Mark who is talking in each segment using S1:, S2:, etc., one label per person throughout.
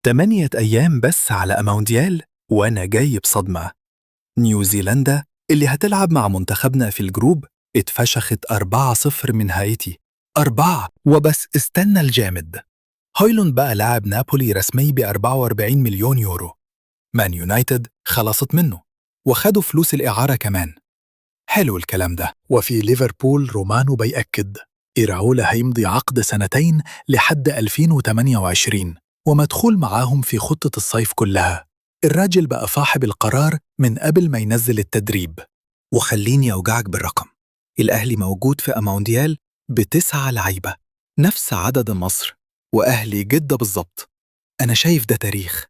S1: 8 أيام بس على أمونديال وأنا جاي بصدمة. نيوزيلندا اللي هتلعب مع منتخبنا في الجروب اتفشخت 4-0 من هايتي. 4 وبس. استنى الجامد، هويلوند بقى لاعب نابولي رسمي ب44 مليون يورو. مان يونايتد خلصت منه وخدوا فلوس الإعارة كمان. حلو الكلام ده.
S2: وفي ليفربول رومانو بيأكد إيراولا هيمضي عقد 2 لحد 2028 ومدخول معاهم في خطة الصيف كلها. الراجل بقى صاحب القرار من قبل ما ينزل التدريب.
S1: وخليني أوجعك بالرقم، الأهلي موجود في أمونديال ب9 لعيبة، نفس عدد مصر وأهلي جدة بالظبط. أنا شايف ده تاريخ،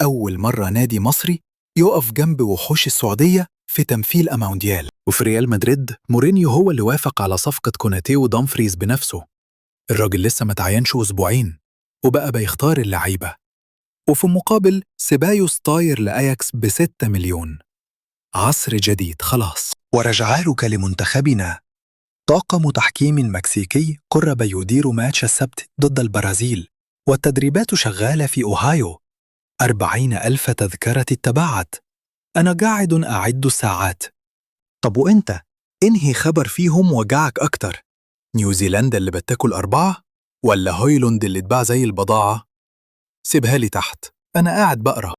S1: أول مرة نادي مصري يقف جنب وحوش السعودية في تمثيل أمونديال.
S2: وفي ريال مدريد مورينيو هو اللي وافق على صفقة كوناتي ودامفريز بنفسه. الراجل لسه ما تعينش أسبوعين وبقى بيختار اللعيبة.
S1: وفي المقابل سيبايوس طاير لأياكس ب6 مليون. عصر جديد خلاص.
S2: ورجعالك لمنتخبنا. طاقم تحكيم مكسيكي قرب يدير ماتش السبت ضد البرازيل، والتدريبات شغالة في أوهايو. 40,000 تذكرة اتباعت. أنا قاعد أعد الساعات. طب وإنت؟ إنهي خبر فيهم وجعك أكتر؟ نيوزيلندا اللي بتاكل 4 ولا هويلوند اللي اتباع زي البضاعة؟ سيبها لي تحت، أنا قاعد بقرأ.